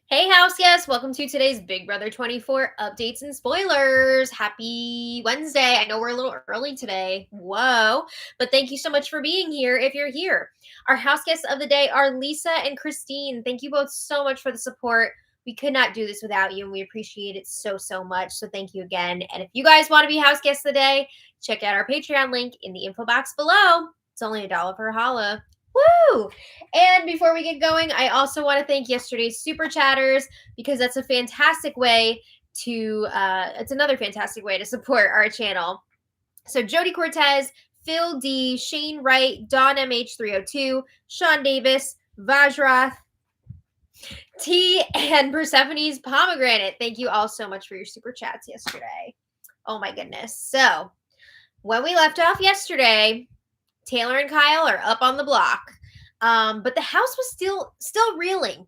Hey, house guests! Welcome to today's Big Brother 24 updates and spoilers. Happy Wednesday. I know we're a little early today. Whoa. But thank you so much for being here if you're here. Our house guests of the day are Lisa and Christine. Thank you both so much for the support. We could not do this without you, and we appreciate it so, so much. So thank you again. And if you guys want to be house guests of the day, check out our Patreon link in the info box below. It's only $1 per holla. Woo! And before we get going, I also want to thank yesterday's super chatters because that's a fantastic way to it's another fantastic way to support our channel. So Jody Cortez, Phil D, Shane Wright, Don MH302, Sean Davis, Vajrath, T, and Persephone's Pomegranate. Thank you all so much for your super chats yesterday. Oh my goodness. So when we left off yesterday, Taylor and Kyle are up on the block. But the house was still reeling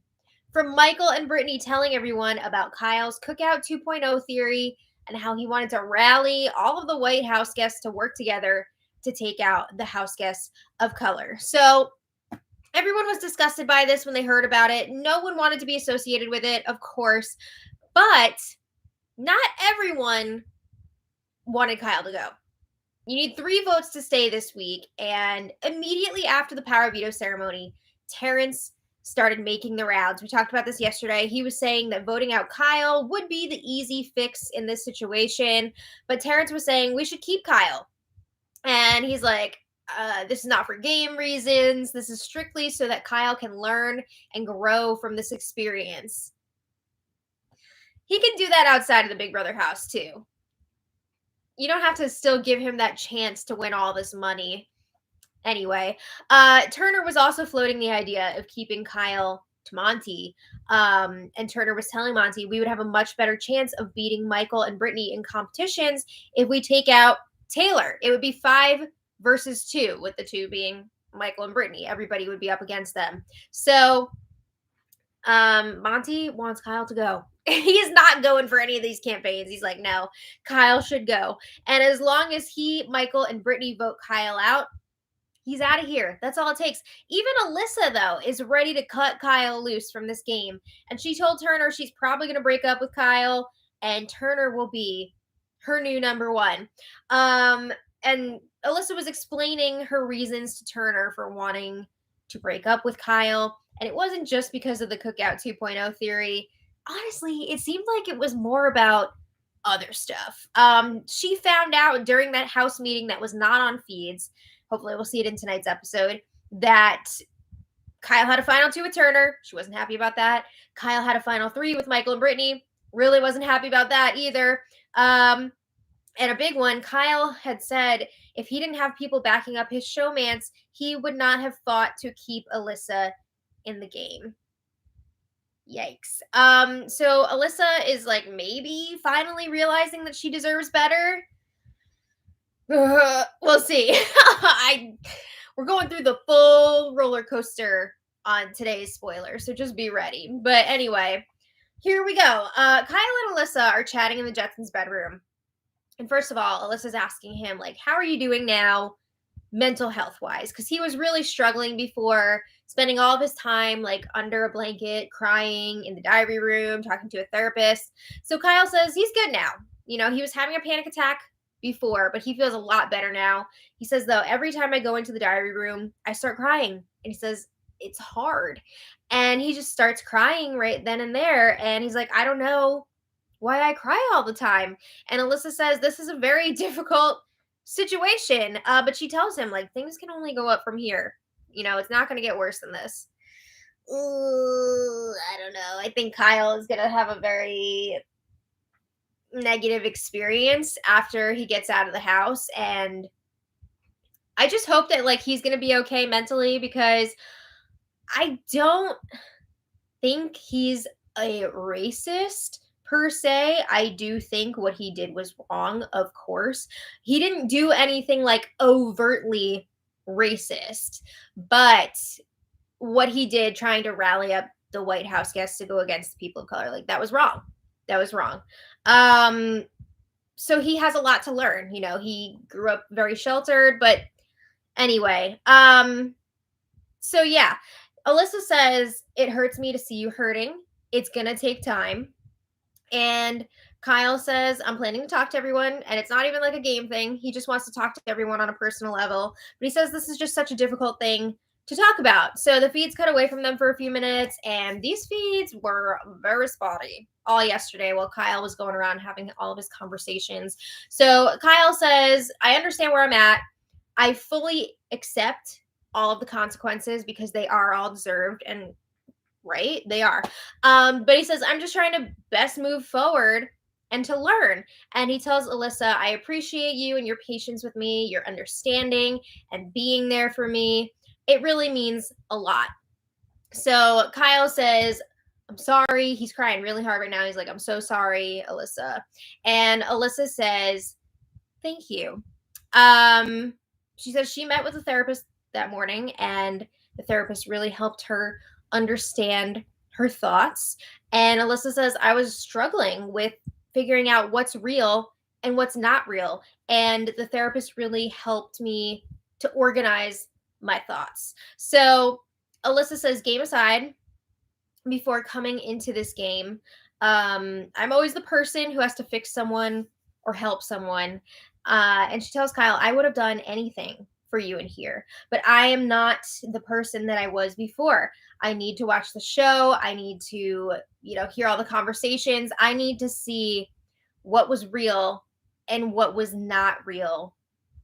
from Michael and Brittany telling everyone about Kyle's Cookout 2.0 theory and how he wanted to rally all of the White House guests to work together to take out the house guests of color. So everyone was disgusted by this when they heard about it. No one wanted to be associated with it, of course, but not everyone wanted Kyle to go. You need 3 votes to stay this week. And immediately after the power veto ceremony, Terrence started making the rounds. We talked about this yesterday. He was saying that voting out Kyle would be the easy fix in this situation. But Terrence was saying we should keep Kyle. And he's like, this is not for game reasons. This is strictly so that Kyle can learn and grow from this experience. He can do that outside of the Big Brother house too. You don't have to still give him that chance to win all this money. Anyway, Turner was also floating the idea of keeping Kyle to Monty. And Turner was telling Monty we would have a much better chance of beating Michael and Brittany in competitions if we take out Taylor. It would be 5 versus 2, with the 2 being Michael and Brittany. Everybody would be up against them. So Monty wants Kyle to go. He's not going for any of these campaigns. He's like, no, Kyle should go. And as long as he, Michael, and Brittany vote Kyle out, he's out of here. That's all it takes. Even Alyssa, though, is ready to cut Kyle loose from this game. And she told Turner she's probably going to break up with Kyle, and Turner will be her new number 1. And Alyssa was explaining her reasons to Turner for wanting to break up with Kyle. And it wasn't just because of the Cookout 2.0 theory. Honestly, it seemed like it was more about other stuff. She found out during that house meeting that was not on feeds, hopefully we'll see it in tonight's episode, that Kyle had a final 2 with Turner. She wasn't happy about that. Kyle had a final 3 with Michael and Brittany. Really wasn't happy about that either. And a big one, Kyle had said if he didn't have people backing up his showmance, he would not have fought to keep Alyssa in the game. Yikes. So Alyssa is like maybe finally realizing that she deserves better. We'll see. We're going through the full roller coaster on today's spoiler, so just be ready. But anyway, here we go. Kyle and Alyssa are chatting in the Jetsons' bedroom. And first of all, Alyssa's asking him, like, how are you doing now, mental health-wise? Because he was really struggling before, spending all of his time, like, under a blanket, crying in the diary room, talking to a therapist. So Kyle says he's good now. You know, he was having a panic attack before, but he feels a lot better now. He says, though, every time I go into the diary room, I start crying. And he says, it's hard. And he just starts crying right then and there. And he's like, I don't know why I cry all the time. And Alyssa says, this is a very difficult situation. But she tells him, like, things can only go up from here. You know, it's not going to get worse than this. Ooh, I don't know. I think Kyle is going to have a very negative experience after he gets out of the house. And I just hope that, like, he's going to be okay mentally, because I don't think he's a racist per se. I do think what he did was wrong, of course. He didn't do anything like overtly racist, but what he did trying to rally up the White House guests to go against the people of color, like, that was wrong. That was wrong. So he has a lot to learn. You know, he grew up very sheltered, but anyway, so yeah, Alyssa says, it hurts me to see you hurting. It's going to take time. And Kyle says, I'm planning to talk to everyone. And it's not even like a game thing. He just wants to talk to everyone on a personal level. But he says this is just such a difficult thing to talk about. So the feeds cut away from them for a few minutes. And these feeds were very spotty all yesterday while Kyle was going around having all of his conversations. So Kyle says, I understand where I'm at. I fully accept all of the consequences because they are all deserved. And right? They are. But he says, I'm just trying to best move forward and to learn. And he tells Alyssa, I appreciate you and your patience with me, your understanding and being there for me. It really means a lot. So Kyle says, I'm sorry. He's crying really hard right now. He's like, I'm so sorry, Alyssa. And Alyssa says, thank you. She says she met with a therapist that morning and the therapist really helped her understand her thoughts. And Alyssa says, I was struggling with figuring out what's real and what's not real. And the therapist really helped me to organize my thoughts. So Alyssa says, game aside, before coming into this game, I'm always the person who has to fix someone or help someone. And she tells Kyle, I would have done anything for you in here, but I am not the person that I was before. I need to watch the show. I need to, hear all the conversations. I need to see what was real and what was not real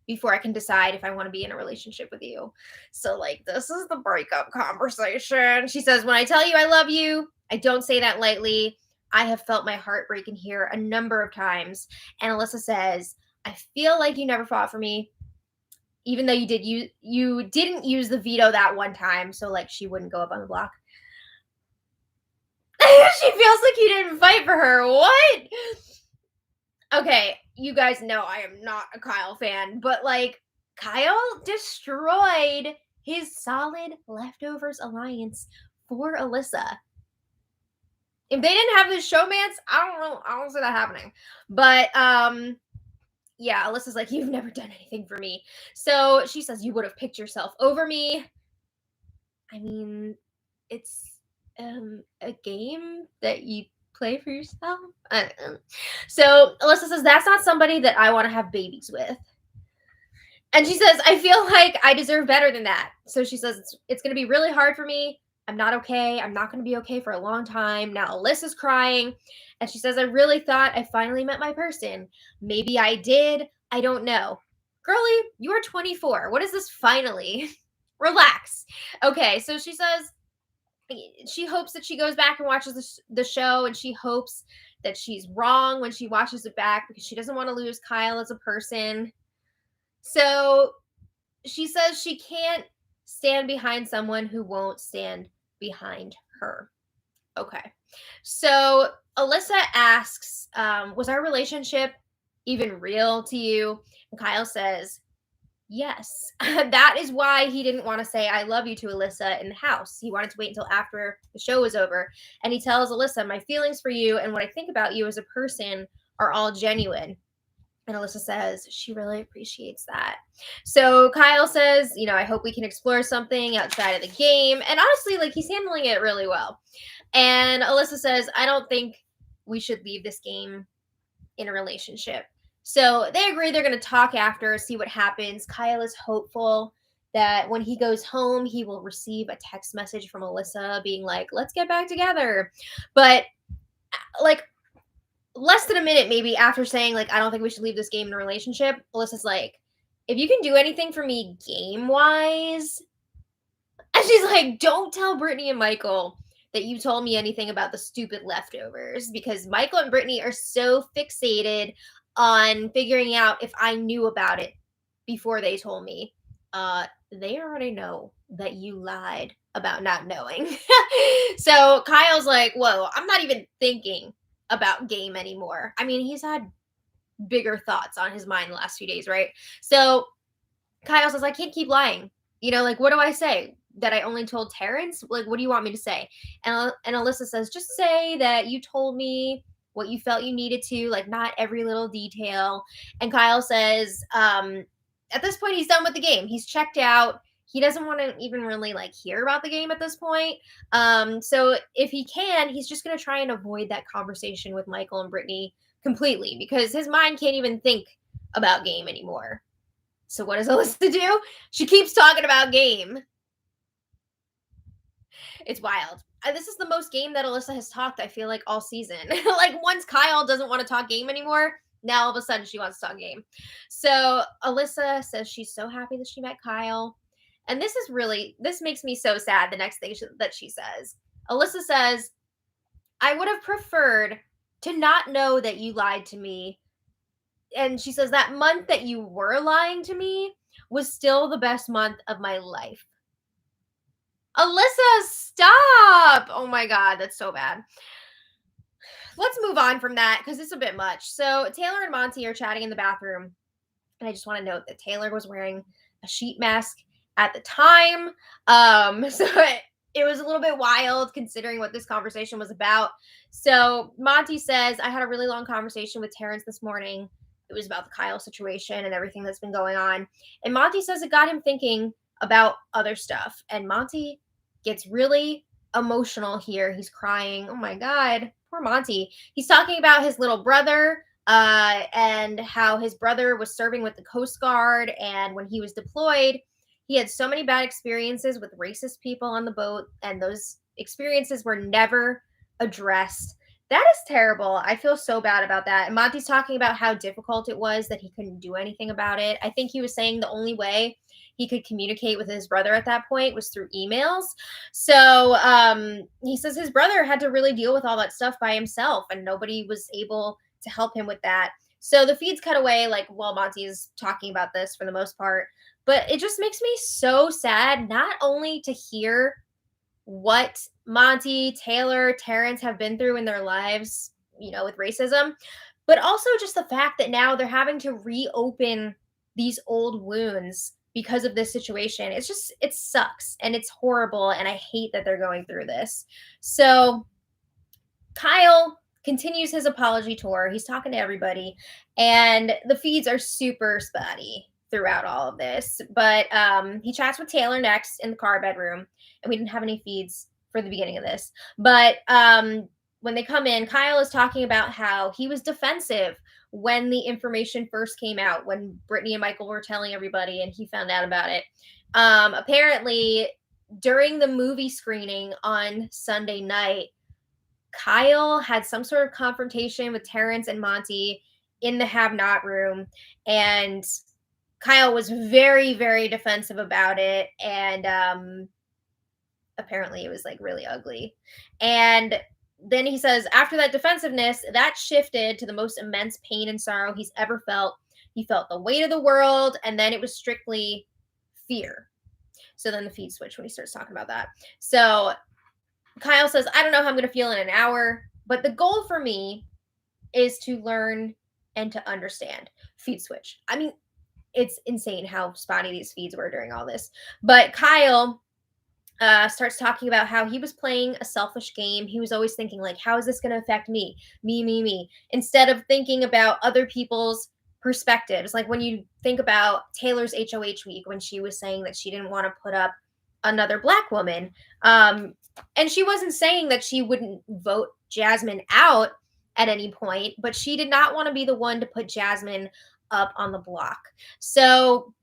before I can decide if I want to be in a relationship with you. So, this is the breakup conversation. She says, when I tell you I love you, I don't say that lightly. I have felt my heart break in here a number of times. And Alyssa says, I feel like you never fought for me, even though you did. You didn't use the veto that one time, so she wouldn't go up on the block. She feels like you didn't fight for her. What? Okay, you guys know I am not a Kyle fan, but Kyle destroyed his solid leftovers alliance for Alyssa. If they didn't have this showmance, I don't know. I don't see that happening. But yeah, Alyssa's like, you've never done anything for me. So she says, you would have picked yourself over me. I mean, it's a game that you play for yourself. So Alyssa says, that's not somebody that I want to have babies with. And she says, I feel like I deserve better than that. So she says, it's going to be really hard for me. I'm not okay. I'm not going to be okay for a long time. Now Alyssa's crying. And she says, I really thought I finally met my person. Maybe I did. I don't know. Girlie, you are 24. What is this finally? Relax. Okay, so she says she hopes that she goes back and watches the show, and she hopes that she's wrong when she watches it back because she doesn't want to lose Kyle as a person. So she says she can't stand behind someone who won't stand behind her. Okay. So Alyssa asks, was our relationship even real to you? And Kyle says, yes. That is why he didn't want to say I love you to Alyssa in the house. He wanted to wait until after the show was over. And he tells Alyssa, my feelings for you and what I think about you as a person are all genuine. And Alyssa says she really appreciates that. So Kyle says, I hope we can explore something outside of the game. And honestly, he's handling it really well. And Alyssa says, I don't think we should leave this game in a relationship. So they agree they're going to talk after, see what happens. Kyle is hopeful that when he goes home, he will receive a text message from Alyssa being like, let's get back together. But less than a minute maybe after saying I don't think we should leave this game in a relationship, Alyssa's like, if you can do anything for me game wise, and she's like, don't tell Brittany and Michael that you told me anything about the stupid leftovers, because Michael and Brittany are so fixated on figuring out if I knew about it before they told me. They already know that you lied about not knowing. So Kyle's like, whoa, I'm not even thinking about game anymore. I mean, he's had bigger thoughts on his mind the last few days, right? So Kyle says, I can't keep lying. What do I say? That I only told Terrence? What do you want me to say? And Alyssa says, just say that you told me what you felt you needed to, not every little detail. And Kyle says, at this point, he's done with the game. He's checked out. he doesn't want to even really like hear about the game at this point. So if he can, he's just going to try and avoid that conversation with Michael and Brittany completely because his mind can't even think about game anymore. So what does Alyssa do? She keeps talking about game. It's wild. This is the most game that Alyssa has talked, I feel like, all season. Like, once Kyle doesn't want to talk game anymore, now all of a sudden she wants to talk game. So Alyssa says she's so happy that she met Kyle. And this makes me so sad, the next thing that she says. Alyssa says, I would have preferred to not know that you lied to me. And she says, that month that you were lying to me was still the best month of my life. Alyssa, stop! Oh my God, that's so bad. Let's move on from that because it's a bit much. So Taylor and Monty are chatting in the bathroom. And I just want to note that Taylor was wearing a sheet mask at the time. So it was a little bit wild considering what this conversation was about. So Monty says, I had a really long conversation with Terrence this morning. It was about the Kyle situation and everything that's been going on. And Monty says it got him thinking about other stuff. And Monty gets really emotional here. He's crying. Oh my God, poor Monty. He's talking about his little brother and how his brother was serving with the Coast Guard. And when he was deployed, he had so many bad experiences with racist people on the boat. And those experiences were never addressed. That is terrible. I feel so bad about that. And Monty's talking about how difficult it was that he couldn't do anything about it. I think he was saying the only way he could communicate with his brother at that point was through emails. So he says his brother had to really deal with all that stuff by himself and nobody was able to help him with that. So the feeds cut away like while Monty is talking about this for the most part. But it just makes me so sad, not only to hear what Monty, Taylor, Terrence have been through in their lives, with racism, but also just the fact that now they're having to reopen these old wounds because of this situation. It sucks and it's horrible. And I hate that they're going through this. So Kyle continues his apology tour. He's talking to everybody and the feeds are super spotty throughout all of this. But he chats with Taylor next in the car bedroom. And we didn't have any feeds for the beginning of this. But when they come in, Kyle is talking about how he was defensive when the information first came out, when Brittany and Michael were telling everybody and he found out about it. Apparently, during the movie screening on Sunday night, Kyle had some sort of confrontation with Terrence and Monty in the have-not room. And Kyle was very, very defensive about it. And apparently it was like really ugly. And then he says, after that defensiveness, that shifted to the most immense pain and sorrow he's ever felt. He felt the weight of the world, and then it was strictly fear. So then the feed switch when he starts talking about that. So Kyle says, I don't know how I'm going to feel in an hour, but the goal for me is to learn and to understand. Feed switch. I mean, it's insane how spotty these feeds were during all this. But Kyle starts talking about how he was playing a selfish game. He was always thinking like, how is this going to affect me? Me, instead of thinking about other people's perspectives. Like when you think about Taylor's HOH week, when she was saying that she didn't want to put up another Black woman. And she wasn't saying that she wouldn't vote Jasmine out at any point, but she did not want to be the one to put Jasmine up on the block. So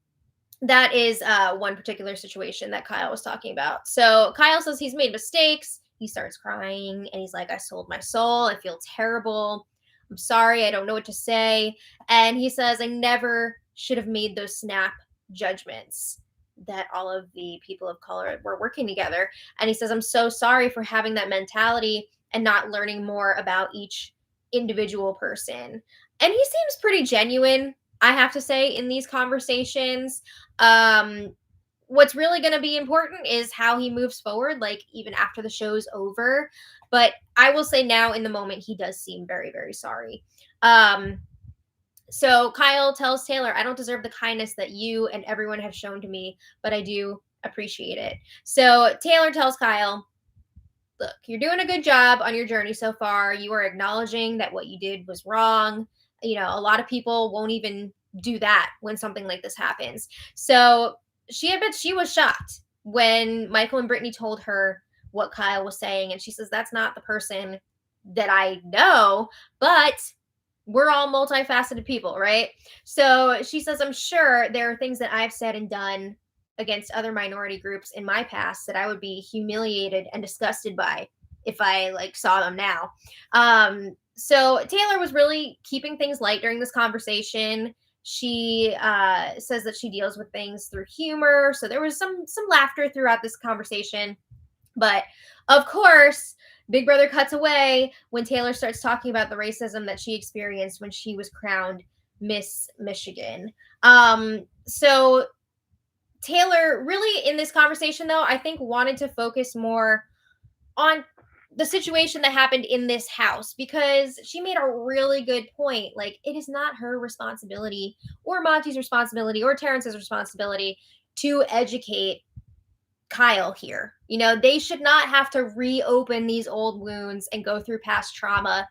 that is one particular situation that Kyle was talking about. So Kyle says he's made mistakes. He starts crying and he's like, I sold my soul. I feel terrible. I'm sorry. I don't know what to say. And he says, I never should have made those snap judgments that all of the people of color were working together. And he says, I'm so sorry for having that mentality and not learning more about each individual person. And he seems pretty genuine, I have to say, in these conversations. What's really going to be important is how he moves forward, like even after the show's over. But I will say now in the moment, he does seem very, very sorry. So Kyle tells Taylor, I don't deserve the kindness that you and everyone have shown to me, but I do appreciate it. So Taylor tells Kyle, look, you're doing a good job on your journey so far. You are acknowledging that what you did was wrong. A lot of people won't even do that when something like this happens. So she was shocked when Michael and Brittany told her what Kyle was saying, and she says, that's not the person that I know, but we're all multifaceted people, right? So she says, I'm sure there are things that I've said and done against other minority groups in my past that I would be humiliated and disgusted by if I like saw them now. So Taylor was really keeping things light during this conversation. She says that she deals with things through humor, so there was some laughter throughout this conversation. But of course, Big Brother cuts away when Taylor starts talking about the racism that she experienced when she was crowned Miss Michigan. So Taylor really in this conversation, though, I think wanted to focus more on the situation that happened in this house, because she made a really good point. Like, it is not her responsibility or Monty's responsibility or Terrence's responsibility to educate Kyle here. You know, they should not have to reopen these old wounds and go through past trauma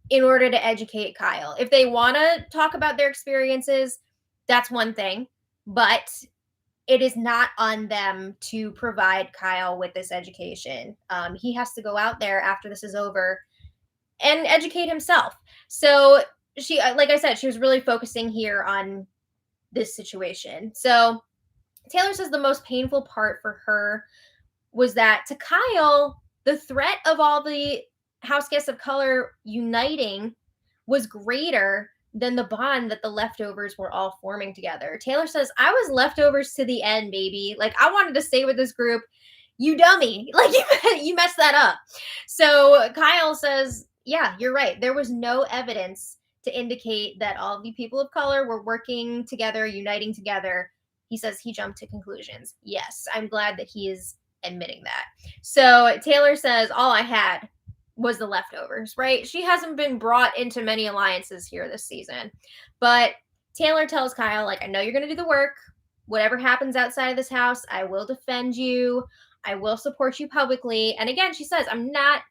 in order to educate Kyle. If they want to talk about their experiences, that's one thing, but it is not on them to provide Kyle with this education. He has to go out there after this is over and educate himself. So she, like I said, she was really focusing here on this situation. So Taylor says the most painful part for her was that to Kyle, the threat of all the house guests of color uniting was greater than the bond that the leftovers were all forming together. Taylor says, I was leftovers to the end, baby. Like, I wanted to stay with this group. You dummy. Like, you messed that up. So Kyle says, yeah, you're right. There was no evidence to indicate that all the people of color were working together, uniting together. He says he jumped to conclusions. Yes, I'm glad that he is admitting that. So Taylor says, all I had was the leftovers, right? She hasn't been brought into many alliances here this season. But Taylor tells Kyle, like, I know you're going to do the work. Whatever happens outside of this house, I will defend you. I will support you publicly. And again, she says, I'm not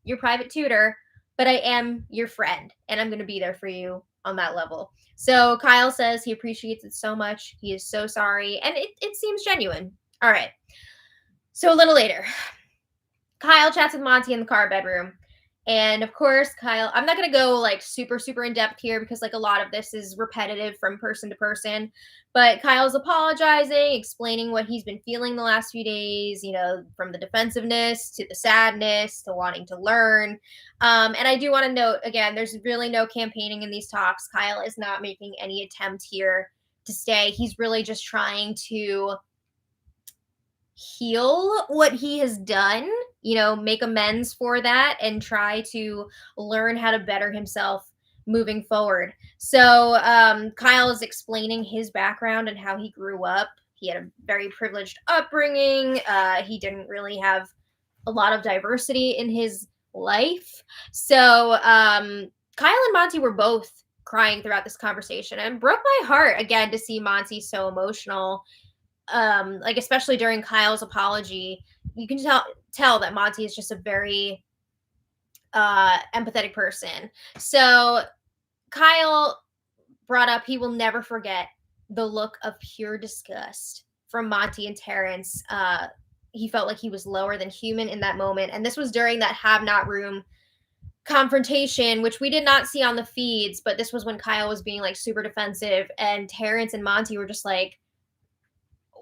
your private tutor, but I am your friend, and I'm going to be there for you on that level. So Kyle says he appreciates it so much. He is so sorry, and it seems genuine. All right. So a little later, Kyle chats with Monty in the car bedroom. And of course, Kyle, I'm not going to go like super in depth here because like a lot of this is repetitive from person to person. But Kyle's apologizing, explaining what he's been feeling the last few days, you know, from the defensiveness to the sadness to wanting to learn. And I do want to note again, there's really no campaigning in these talks. Kyle is not making any attempt here to stay. He's really just trying to heal what he has done, you know, make amends for that and try to learn how to better himself moving forward. So Kyle is explaining his background and how he grew up. He had a very privileged upbringing. He didn't really have a lot of diversity in his life. So Kyle and Monty were both crying throughout this conversation, and broke my heart again to see Monty so emotional. Like especially during Kyle's apology, you can tell that Monty is just a very empathetic person. So Kyle brought up he will never forget the look of pure disgust from Monty and Terrence. He felt like he was lower than human in that moment, and this was during that have not room confrontation, which we did not see on the feeds, but this was when Kyle was being like super defensive, and Terrence and Monty were just like,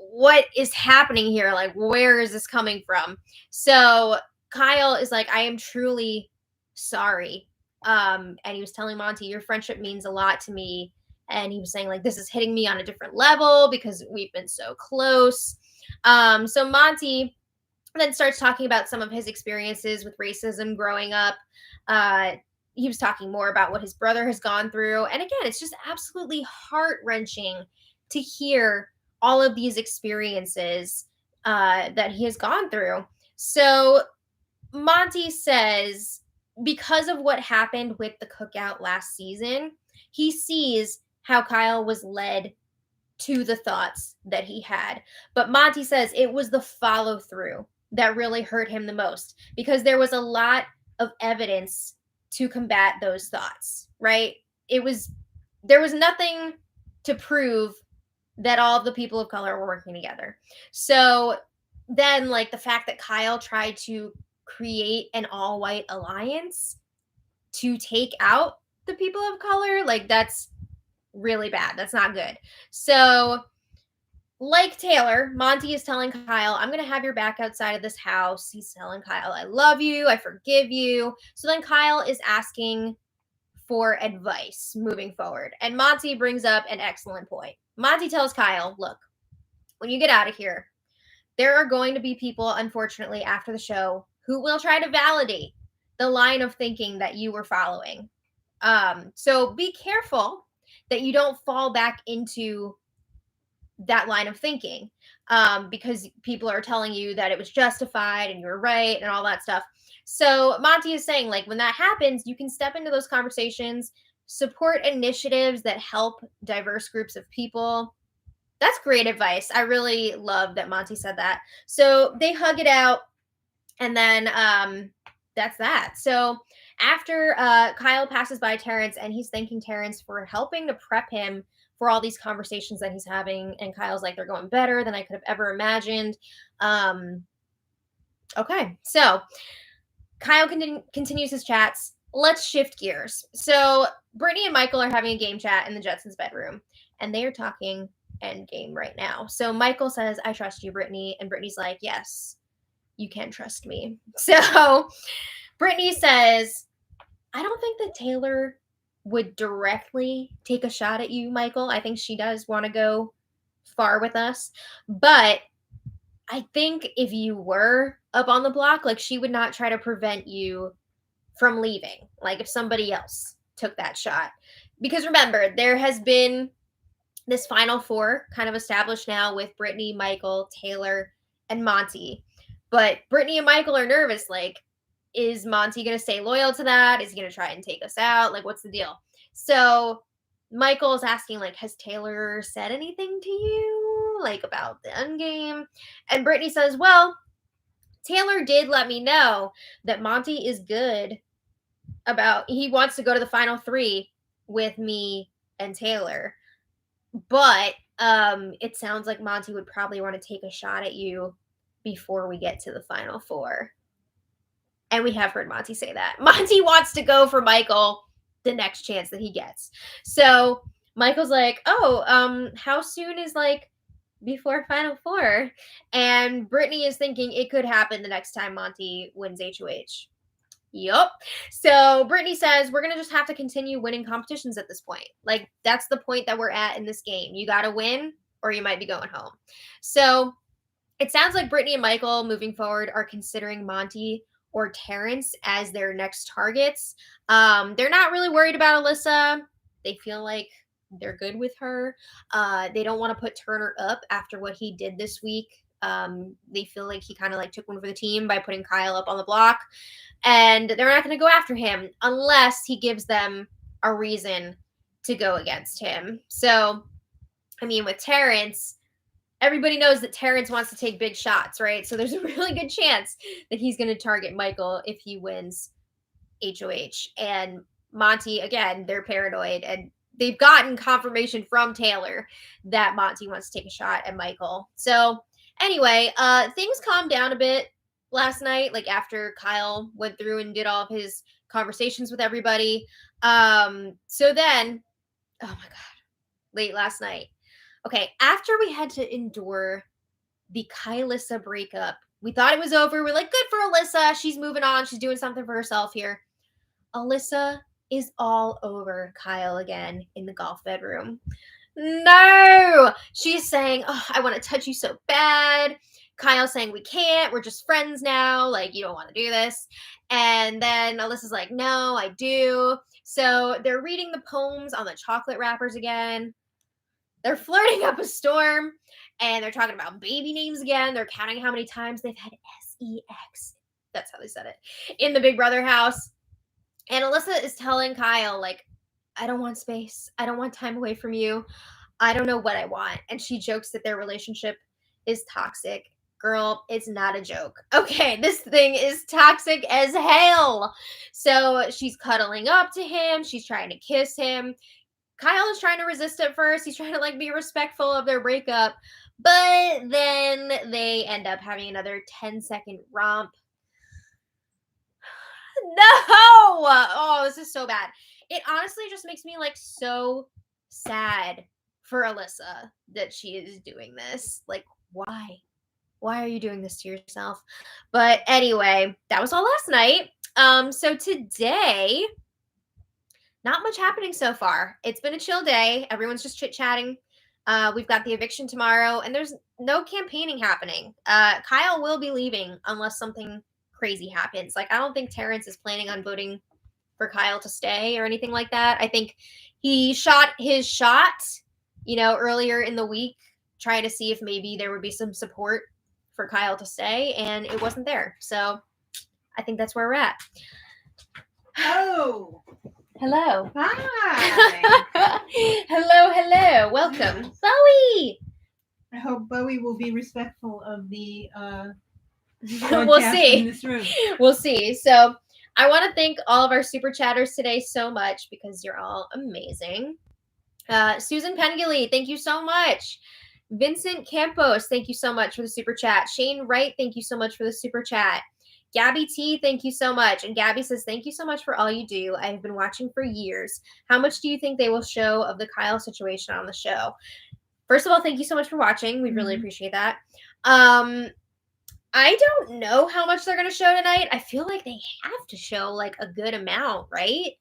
what is happening here? Like, where is this coming from? So Kyle is like, I am truly sorry. And he was telling Monty, your friendship means a lot to me. And he was saying, like, this is hitting me on a different level because we've been so close. So Monty then starts talking about some of his experiences with racism growing up. He was talking more about what his brother has gone through. And again, it's just absolutely heart-wrenching to hear all of these experiences that he has gone through. So Monty says, because of what happened with the cookout last season, he sees how Kyle was led to the thoughts that he had. But Monty says it was the follow through that really hurt him the most, because there was a lot of evidence to combat those thoughts, right? There was nothing to prove that all of the people of color were working together. So then, like, the fact that Kyle tried to create an all-white alliance to take out the people of color, like, that's really bad. That's not good. So, like Taylor, Monty is telling Kyle, I'm going to have your back outside of this house. He's telling Kyle, I love you. I forgive you. So then Kyle is asking for advice moving forward. And Monty brings up an excellent point. Monty tells Kyle, look, when you get out of here, there are going to be people, unfortunately, after the show who will try to validate the line of thinking that you were following. So be careful that you don't fall back into that line of thinking, because people are telling you that it was justified and you were right and all that stuff. So Monty is saying, like, when that happens, you can step into those conversations, support initiatives that help diverse groups of people. That's great advice. I really love that Monty said that. So they hug it out, and then that's that. So after Kyle passes by Terrence, and he's thanking Terrence for helping to prep him for all these conversations that he's having, and Kyle's like, they're going better than I could have ever imagined. Okay, so Kyle continues his chats. Let's shift gears. So Brittany and Michael are having a game chat in the Jetsons' bedroom, and they are talking Endgame right now. So Michael says, I trust you, Brittany. And Brittany's like, yes, you can trust me. So Brittany says, I don't think that Taylor would directly take a shot at you, Michael. I think she does want to go far with us. But I think if you were up on the block, like, she would not try to prevent you from leaving. Like, if somebody else took that shot. Because remember, there has been this final four kind of established now with Brittany, Michael, Taylor, and Monty. But Brittany and Michael are nervous. Like, is Monty going to stay loyal to that? Is he going to try and take us out? Like, what's the deal? So Michael is asking, like, has Taylor said anything to you, like, about the Endgame? And Brittany says, well, Taylor did let me know that Monty is good he wants to go to the final three with me and Taylor. But it sounds like Monty would probably want to take a shot at you before we get to the final four. And we have heard Monty say that. Monty wants to go for Michael the next chance that he gets. So Michael's like, oh, how soon is, like, before final four? And Brittany is thinking it could happen the next time Monty wins HOH. Yup. So Brittany says, we're going to just have to continue winning competitions at this point. Like, that's the point that we're at in this game. You got to win or you might be going home. So it sounds like Brittany and Michael moving forward are considering Monty or Terrence as their next targets. They're not really worried about Alyssa. They feel like they're good with her. They don't want to put Turner up after what he did this week. They feel like he kind of, like, took one for the team by putting Kyle up on the block. And they're not going to go after him unless he gives them a reason to go against him. So, I mean, with Terrence, everybody knows that Terrence wants to take big shots, right? So there's a really good chance that he's going to target Michael if he wins HOH. And Monty, again, they're paranoid, and they've gotten confirmation from Taylor that Monty wants to take a shot at Michael. So anyway, things calmed down a bit last night, like, after Kyle went through and did all of his conversations with everybody. So then, oh my God, late last night. Okay, after we had to endure the Kyle-Alyssa breakup, we thought it was over. We're like, good for Alyssa. She's moving on. She's doing something for herself here. Alyssa is all over Kyle again in the golf bedroom. No! She's saying, oh, I want to touch you so bad. Kyle saying, we can't. We're just friends now. Like, you don't want to do this. And then Alyssa's like, no, I do. So they're reading the poems on the chocolate wrappers again. They're flirting up a storm, and they're talking about baby names again. They're counting how many times they've had sex. That's how they said it in the Big Brother house. And Alyssa is telling Kyle, like, I don't want space. I don't want time away from you. I don't know what I want. And she jokes that their relationship is toxic. Girl, it's not a joke. Okay, this thing is toxic as hell. So she's cuddling up to him. She's trying to kiss him. Kyle is trying to resist at first. He's trying to like be respectful of their breakup, but then they end up having another 10-second romp. No! Oh, this is so bad. It honestly just makes me like so sad for Alyssa that she is doing this. Like, why? Why are you doing this to yourself? But anyway, that was all last night. So today, not much happening so far. It's been a chill day. Everyone's just chit-chatting. We've got the eviction tomorrow, and there's no campaigning happening. Kyle will be leaving unless something crazy happens. Like, I don't think Terrence is planning on voting for Kyle to stay or anything like that. I think he shot his shot, earlier in the week, trying to see if maybe there would be some support for Kyle to stay, and it wasn't there. So I think that's where we're at. Oh. Hello. Hi. Hello. Welcome. Bowie. I hope Bowie will be respectful of the We'll see. in this room. We'll see. So I want to thank all of our super chatters today so much because you're all amazing. Susan Pengilly, thank you so much. Vincent Campos, thank you so much for the super chat. Shane Wright, thank you so much for the super chat. Gabby T, thank you so much. And Gabby says, thank you so much for all you do. I have been watching for years. How much do you think they will show of the Kyle situation on the show? First of all, thank you so much for watching. We really appreciate that. I don't know how much they're going to show tonight. I feel like they have to show like a good amount, right?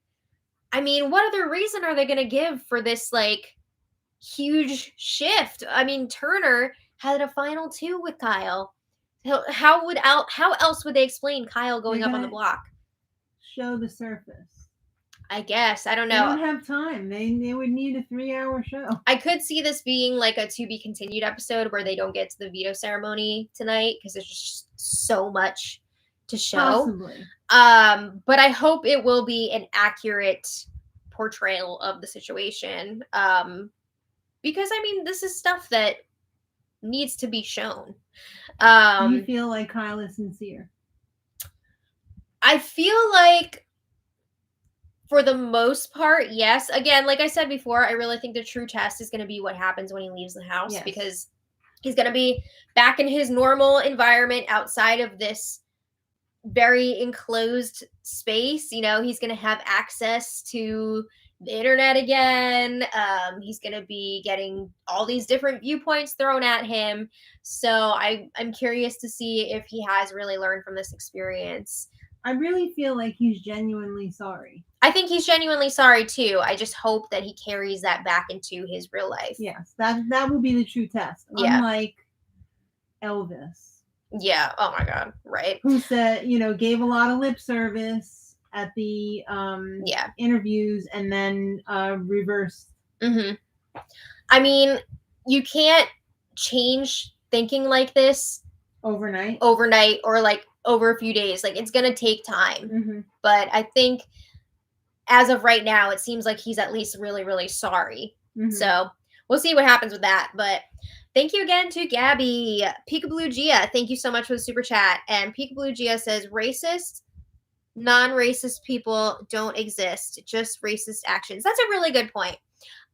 I mean, what other reason are they going to give for this like huge shift? I mean, Turner had a final 2 with Kyle. How else would they explain Kyle going up on the block? Show the surface. I guess. I don't know. They don't have time. They would need a 3-hour show. I could see this being like a to be continued episode where they don't get to the veto ceremony tonight because there's just so much to show. Possibly. But I hope it will be an accurate portrayal of the situation. Because I mean, this is stuff that needs to be shown. Do you feel like Kyle is sincere? I feel like for the most part, yes. Again, like I said before, I really think the true test is going to be what happens when he leaves the house, yes, because he's going to be back in his normal environment outside of this very enclosed space. He's going to have access to the internet again. He's going to be getting all these different viewpoints thrown at him. So I'm curious to see if he has really learned from this experience. I really feel like he's genuinely sorry. I think he's genuinely sorry too. I just hope that he carries that back into his real life. Yes, that will be the true test. Yeah. Unlike Elvis. Yeah. Oh my God. Right. Who said, gave a lot of lip service at the interviews and then reversed. Mm-hmm. I mean, you can't change thinking like this overnight or like over a few days. Like it's gonna take time. Mm-hmm. But I think as of right now, it seems like he's at least really, really sorry. Mm-hmm. So we'll see what happens with that. But thank you again to Gabby. Peekaboo Gia, thank you so much for the super chat. And Peekaboo Gia says, racist, non-racist people don't exist, just racist actions. That's a really good point.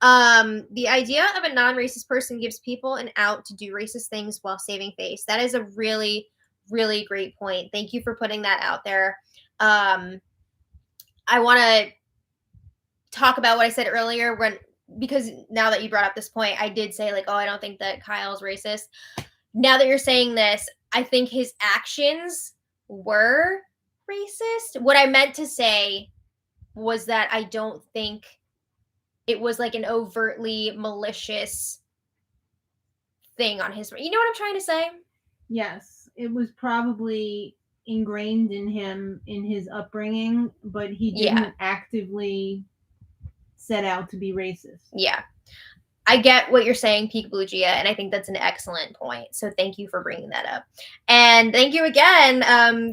The idea of a non-racist person gives people an out to do racist things while saving face. That is a really, really great point. Thank you for putting that out there. I want to talk about what I said earlier because now that you brought up this point, I did say like, oh, I don't think that Kyle's racist. Now that you're saying this, I think his actions were racist. What I meant to say was that I don't think it was like an overtly malicious thing on his, you know what I'm trying to say? Yes, it was probably ingrained in him in his upbringing, but he didn't actively set out to be racist. Yeah. I get what you're saying, Peekaboo Gia, and I think that's an excellent point. So thank you for bringing that up. And thank you again.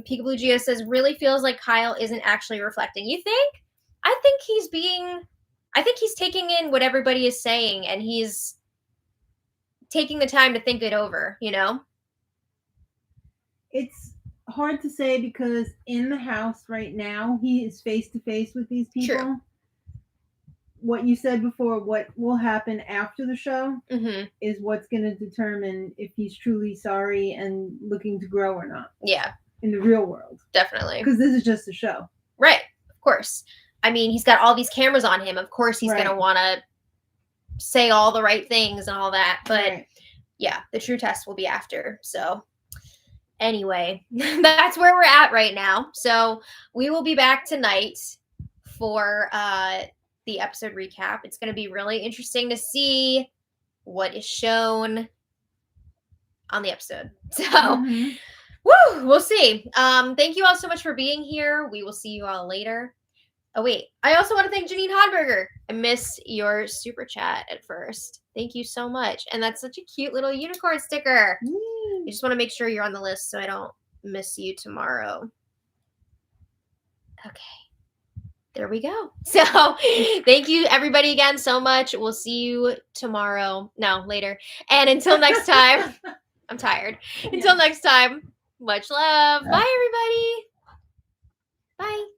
Peekaboo Gia says, really feels like Kyle isn't actually reflecting. You think? I think he's taking in what everybody is saying, and he's taking the time to think it over, It's hard to say because in the house right now, he is face to face with these people. True. what you said before, what will happen after the show Mm-hmm. is what's going to determine if he's truly sorry and looking to grow or not. Yeah. In the real world. Definitely. Because this is just a show. Right. Of course. I mean, he's got all these cameras on him. Of course, he's going to want to say all the right things and all that. But yeah, the true test will be after. So anyway, that's where we're at right now. So we will be back tonight for the episode recap. It's going to be really interesting to see what is shown on the episode. So woo, we'll see. Thank you all so much for being here. We will see you all later. Oh, wait. I also want to thank Janine Hodberger. I missed your super chat at first. Thank you so much. And that's such a cute little unicorn sticker. I just want to make sure you're on the list so I don't miss you tomorrow. Okay. There we go. So thank you everybody again so much. We'll see you tomorrow. No, later. And until next time, I'm tired. Until next time, much love. Bye, everybody. Bye.